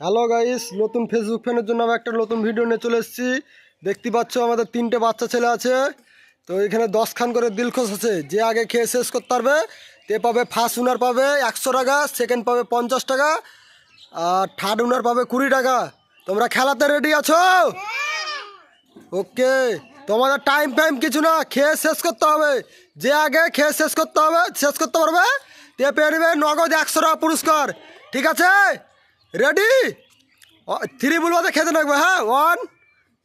Hello guys, নতুন Facebook ফ্যানের জন্য আমি একটা নতুন ভিডিও নিয়ে চলে এসেছি। দেখতে পাচ্ছ আমাদের 3টে বাচ্চা ছেলে আছে। তো এখানে 10 খান করে দিলখোশ আছে। যে আগে খেয়ে শেষ করতে পারবে তে পাবে, ফার্স্ট উনার পাবে 100 টাকা, সেকেন্ড পাবে 50 টাকা, আর থার্ড উনার পাবে 20 টাকা। তোমরা খেলাতে রেডি আছো? ওকে, তোমাদের টাইম কিছু না, খেয়ে শেষ করতে হবে। যে আগে খেয়ে শেষ করতে পারবে তে পেয়ে নেবে নগদ 100 টাকা পুরস্কার। ঠিক আছে? রেডি? 3 বলবো, খেতে থাকবে। হ্যাঁ, 1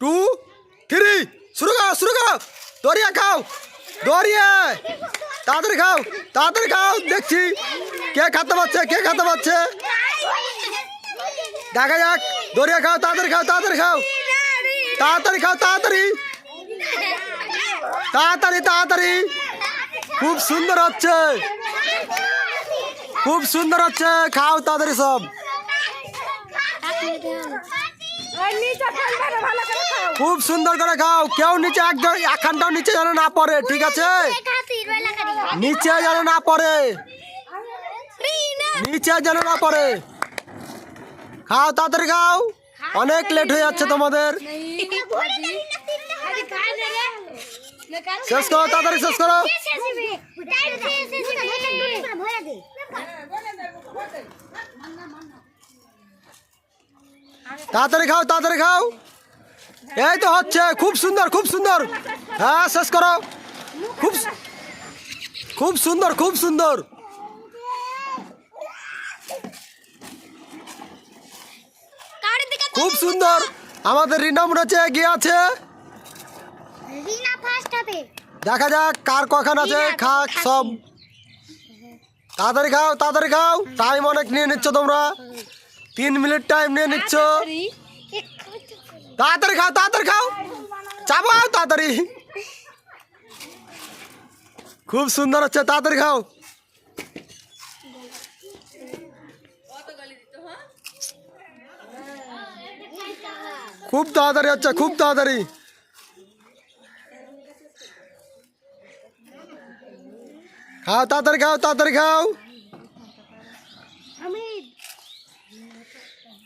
2 3, শুরু করো। দরিয়া খাও, দরিয়া তাড়াতাড়ি খাও। দেখছি কে খেতে পারছে। দেখা যাক। দরিয়া খাও, তাড়াতাড়ি খুব সুন্দর হচ্ছে, খাও তাড়াতাড়ি সব। খুব সুন্দর করে খাও। কেউ নিচে একখানটাও নিচে যেন না পড়ে। ঠিক আছে? নিচে যেন না পড়ে। খাও তাড়াতাড়ি খাও, অনেক লেট হয়ে যাচ্ছে তোমাদের। শেষ করো, তাড়াতাড়ি শেষ করো। তাড়াতাড়ি খাও। এই তো হচ্ছে, খুব সুন্দর। হ্যাঁ, শেষ করো। খুব সুন্দর। খুব সুন্দর। আমাদের রিনা মনে হচ্ছে এগিয়ে আছে। দেখা যাক কার কখন আছে। খাক সব। তাড়াতাড়ি খাও। টাইম অনেক নিয়ে নিচ্ছ তোমরা, 3 মিনিট টাইম নিয়ে নিচ্ছ। তাড়াতাড়ি খাও, চাপাও তাড়াতাড়ি। খুব সুন্দর হচ্ছে, তাড়াতাড়ি খাও। খুব তাড়াতাড়ি হচ্ছে, খুব তাড়াতাড়ি। খাও, তাড়াতাড়ি খাও।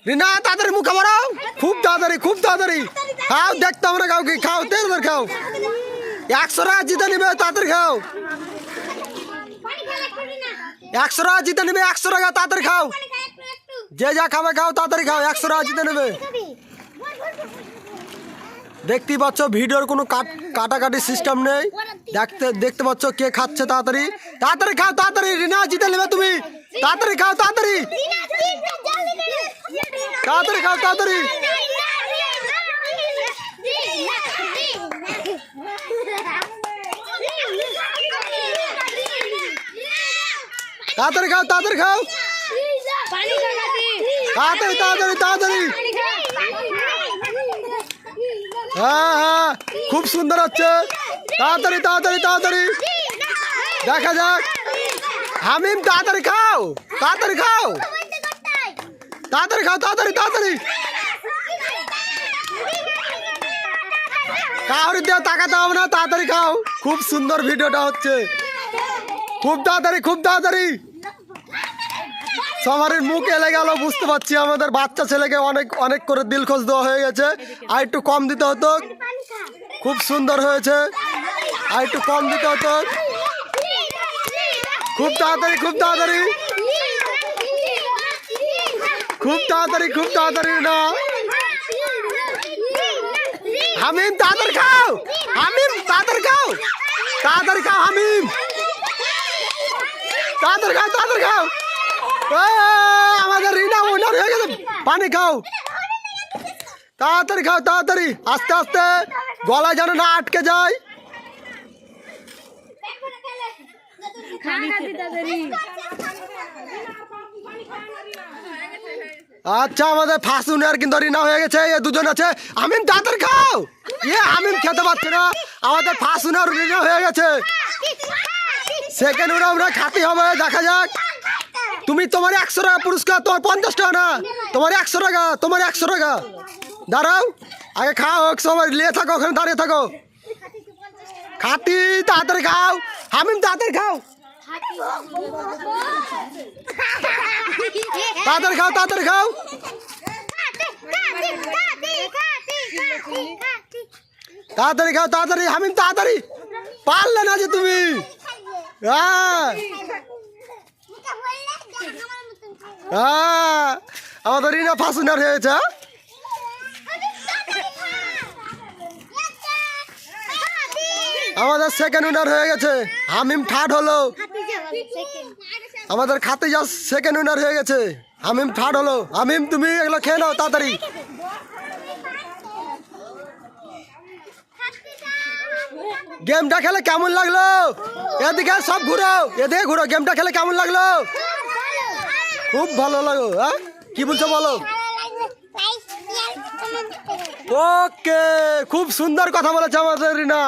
রিনা তাড়াতাড়ি মুখে মারাও। খুব তাড়াতাড়ি খাও। দেখতাম না কাউকে। খাও, তাড়াতাড়ি খাও। 100 টাকা জিতে নিবে, তাড়াতাড়ি খাও। 100 টাকা জিতে নিবে, 100 টাকা, তাড়াতাড়ি খাও। যে যা খাবে খাও, তাড়াতাড়ি খাও। 100 টাকা জিতে নেবে। দেখতে পাচ্ছ ভিডিওর কোনো কাটাকাটি সিস্টেম নেই। দেখতে পাচ্ছ কে খাচ্ছে। তাড়াতাড়ি খাও, রিনা জিতে নেবে তুমি। তাড়াতাড়ি খাও। তাড়াতাড়ি খাও। হ্যাঁ, খুব সুন্দর হচ্ছে। তাড়াতাড়ি দেখা যাক। হামিম তাড়াতাড়ি খাও। কাউরি দিয়ে তাকাতে হবে না, তাড়াতাড়ি খাও। খুব সুন্দর ভিডিওটা হচ্ছে। খুব তাড়াতাড়ি। সবারই মুখ এলে গেল, বুঝতে পারছি। আমাদের বাচ্চা ছেলেকে অনেক করে দিলখোশ দেওয়া হয়ে গেছে। আর একটু কম দিতে হতো। খুব সুন্দর হয়েছে, আর একটু কম দিতে হতো। খুব তাড়াতাড়ি না। হামিম তাড়াতাড়ি খাও। হামিম তাড়াতাড়ি খাও। হামিম তাড়াতাড়ি খাও। আমাদের রিনা উইনার হয়ে গেছে। পানি খাও, তাড়াতাড়ি। আস্তে গলায় যেন না আটকে যায়। আচ্ছা, আমাদের ফার্স্ট উইনার কিন্তু রিনা হয়ে গেছে। এ দুজন আছে। আমিন তাড়াতাড়ি খাও। আমিন খেতে পারছে না। আমাদের ফার্স্ট উইনার রিনা হয়ে গেছে। সেকেন্ড উইনার আমরা খাতে হবে। দেখা যাক। তোমার 100 টাকা পুরস্কার, তোমার 50 টাকা না, তোমার 100 টাকা। দাঁড়াও, আগে খাও। সবাই নিয়ে থাকো, ওখানে দাঁড়িয়ে থাকো। খাতি, তাড়াতাড়ি খাও। হামিম তাড়াতাড়ি খাও। তাড়াতাড়ি খাও তাড়াতাড়ি খাও তাড়াতাড়ি, হামিম তাড়াতাড়ি, পারলে না যে তুমি। হ্যাঁ হ্যাঁ, আমাদের রিনা ফার্স্ট উইনার হয়েছে। আমাদের সেকেন্ড উইনার হয়ে গেছে, হামিম থার্ড হলো। আমাদের খাতিজা সেকেন্ড উইনার হয়ে গেছে, হামিম থার্ড হলো। হামিম তুমি এগুলো খেয়ে নাও তাড়াতাড়ি। গেমটা খেলে কেমন লাগলো? এদিকে সব ঘুরো, এদিকে ঘুরো। গেমটা খেলে কেমন লাগলো? খুব ভালো লাগলো। হ্যাঁ কি বলছো বলো? ওকে, খুব সুন্দর কথা বলেছে আমাদের রিনা।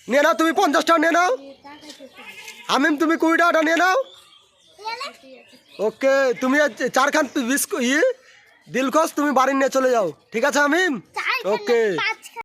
নিয়ে নাও তুমি 50 টাকা নিয়ে নাও। হামিম তুমি 20 টাকাটা নিয়ে নাও। ওকে, তুমি 4 খান বিস্কুট দিলখোশ তুমি বাড়ি নিয়ে চলে যাও, ঠিক আছে হামিম? ওকে।